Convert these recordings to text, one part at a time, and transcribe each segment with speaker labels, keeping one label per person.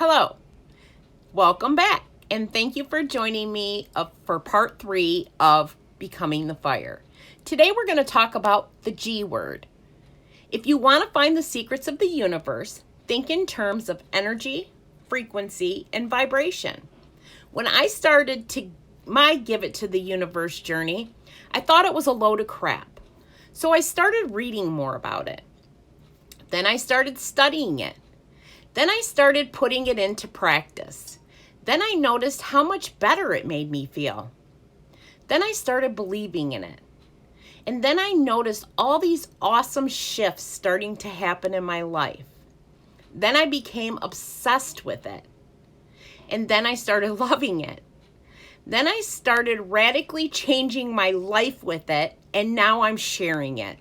Speaker 1: Hello, welcome back, and thank you for joining me for part 3 of Becoming the Fire. Today we're going to talk about the G word. If you want to find the secrets of the universe, think in terms of energy, frequency, and vibration. When I started my Give It to the Universe journey, I thought it was a load of crap. So I started reading more about it. Then I started studying it. Then I started putting it into practice. Then I noticed how much better it made me feel. Then I started believing in it. And then I noticed all these awesome shifts starting to happen in my life. Then I became obsessed with it. And then I started loving it. Then I started radically changing my life with it, and now I'm sharing it.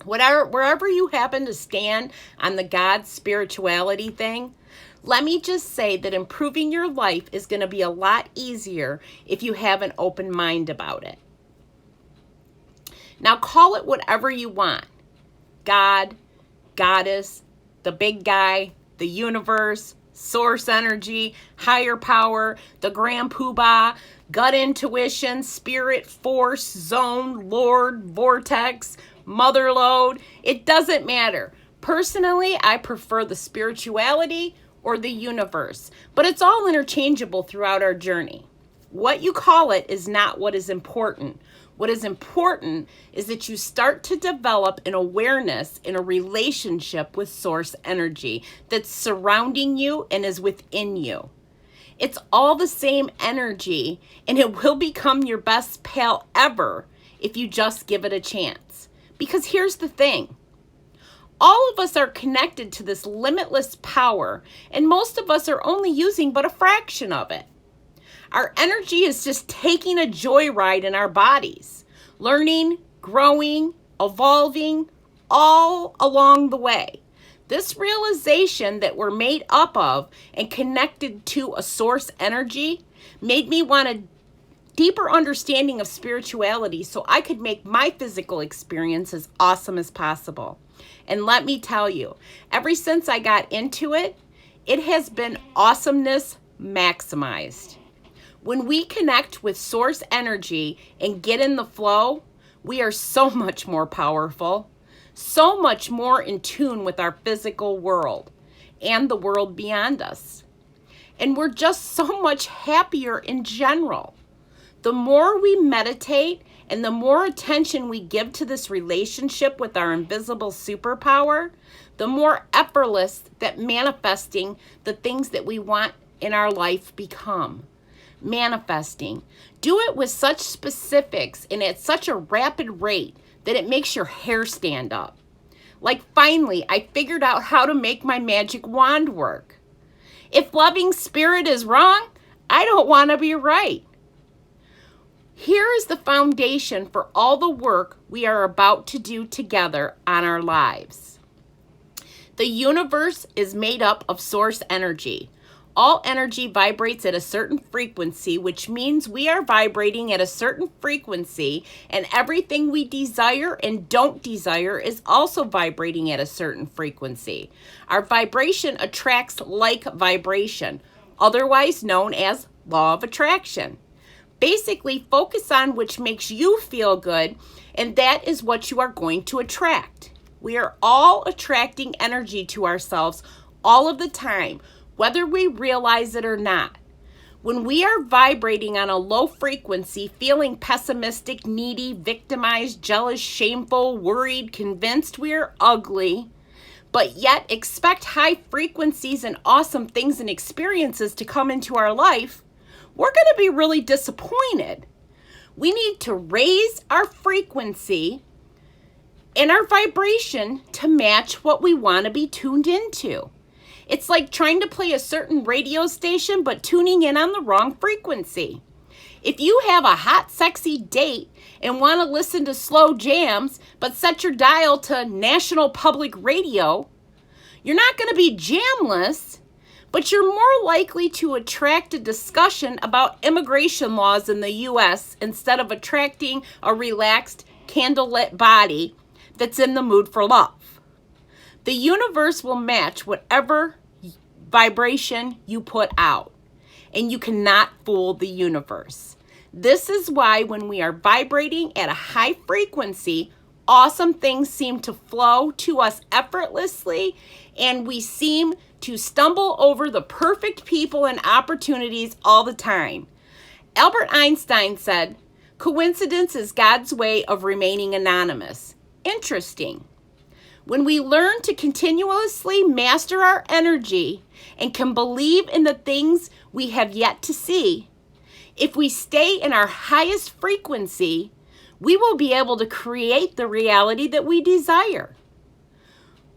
Speaker 1: Wherever you happen to stand on the God spirituality thing, let me just say that improving your life is going to be a lot easier if you have an open mind about it. Now call it whatever you want. God, Goddess, the big guy, the universe, source energy, higher power, the grand poobah, gut intuition, spirit, force, zone, Lord, vortex, mother lode. It doesn't matter. Personally, I prefer the spirituality or the universe, but it's all interchangeable throughout our journey. What you call it is not what is important. What is important is that you start to develop an awareness in a relationship with source energy that's surrounding you and is within you. It's all the same energy, and it will become your best pal ever if you just give it a chance. Because here's the thing. All of us are connected to this limitless power, and most of us are only using but a fraction of it. Our energy is just taking a joyride in our bodies, learning, growing, evolving, all along the way. This realization that we're made up of and connected to a source energy made me want a deeper understanding of spirituality so I could make my physical experience as awesome as possible. And let me tell you, ever since I got into it, it has been awesomeness maximized. When we connect with source energy and get in the flow, we are so much more powerful, so much more in tune with our physical world and the world beyond us. And we're just so much happier in general. The more we meditate and the more attention we give to this relationship with our invisible superpower, the more effortless that manifesting the things that we want in our life become. Manifesting. Do it with such specifics and at such a rapid rate that it makes your hair stand up. Like finally, I figured out how to make my magic wand work. If loving spirit is wrong, I don't want to be right. Here is the foundation for all the work we are about to do together on our lives. The universe is made up of source energy. All energy vibrates at a certain frequency, which means we are vibrating at a certain frequency, and everything we desire and don't desire is also vibrating at a certain frequency. Our vibration attracts like vibration, otherwise known as law of attraction. Basically, focus on which makes you feel good, and that is what you are going to attract. We are all attracting energy to ourselves all of the time, whether we realize it or not. When we are vibrating on a low frequency, feeling pessimistic, needy, victimized, jealous, shameful, worried, convinced we are ugly, but yet expect high frequencies and awesome things and experiences to come into our life, we're going to be really disappointed. We need to raise our frequency and our vibration to match what we want to be tuned into. It's like trying to play a certain radio station but tuning in on the wrong frequency. If you have a hot, sexy date and want to listen to slow jams but set your dial to National Public Radio, you're not going to be jamless, but you're more likely to attract a discussion about immigration laws in the U.S. instead of attracting a relaxed, candlelit body that's in the mood for love. The universe will match whatever vibration you put out. And you cannot fool the universe. This is why when we are vibrating at a high frequency, awesome things seem to flow to us effortlessly, and we seem to stumble over the perfect people and opportunities all the time. Albert Einstein said, "Coincidence is God's way of remaining anonymous." Interesting. When we learn to continuously master our energy and can believe in the things we have yet to see, if we stay in our highest frequency, we will be able to create the reality that we desire.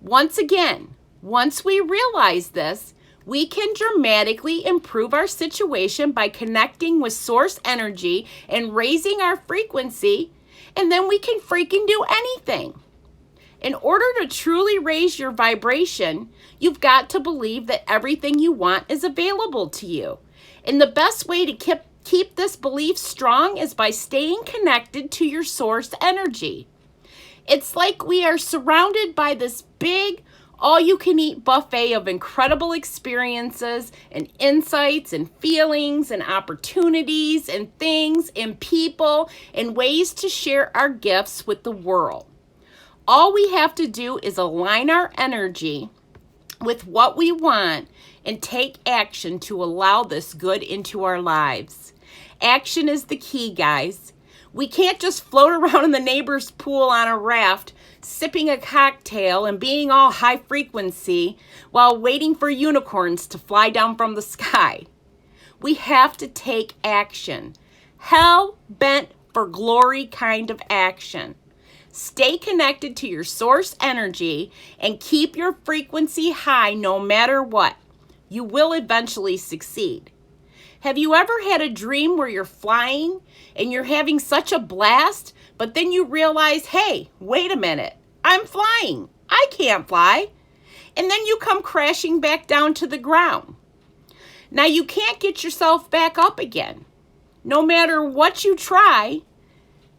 Speaker 1: Once again, once we realize this, we can dramatically improve our situation by connecting with source energy and raising our frequency, and then we can freaking do anything. In order to truly raise your vibration, you've got to believe that everything you want is available to you. And the best way to keep this belief strong is by staying connected to your source energy. It's like we are surrounded by this big, all-you-can-eat buffet of incredible experiences and insights and feelings and opportunities and things and people and ways to share our gifts with the world. All we have to do is align our energy with what we want and take action to allow this good into our lives. Action is the key, guys. We can't just float around in the neighbor's pool on a raft, sipping a cocktail and being all high frequency while waiting for unicorns to fly down from the sky. We have to take action. Hell-bent for glory kind of action. Stay connected to your source energy and keep your frequency high no matter what. You will eventually succeed. Have you ever had a dream where you're flying and you're having such a blast, but then you realize, hey, wait a minute, I'm flying. I can't fly. And then you come crashing back down to the ground. Now you can't get yourself back up again. No matter what you try,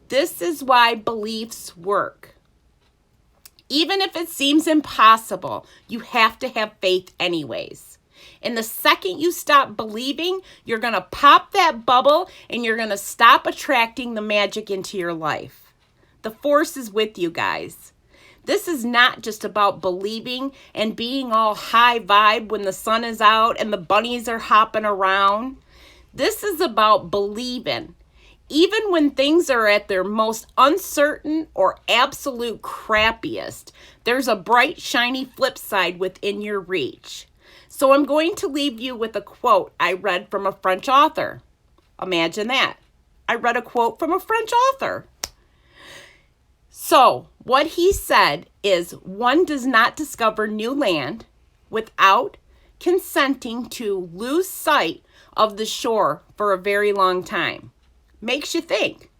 Speaker 1: this is why beliefs work. Even if it seems impossible, you have to have faith anyways. And the second you stop believing, you're going to pop that bubble and you're going to stop attracting the magic into your life. The force is with you guys. This is not just about believing and being all high vibe when the sun is out and the bunnies are hopping around. This is about believing. Even when things are at their most uncertain or absolute crappiest, there's a bright, shiny flip side within your reach. So I'm going to leave you with a quote I read from a French author. Imagine that. I read a quote from a French author. So what he said is, one does not discover new land without consenting to lose sight of the shore for a very long time. Makes you think.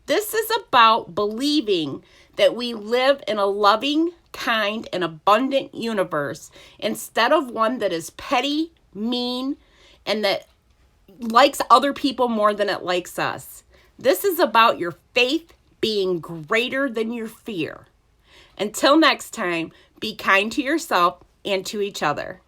Speaker 1: This is about believing that we live in a loving, kind, and abundant universe instead of one that is petty, mean, and that likes other people more than it likes us. This is about your faith being greater than your fear. Until next time, be kind to yourself and to each other.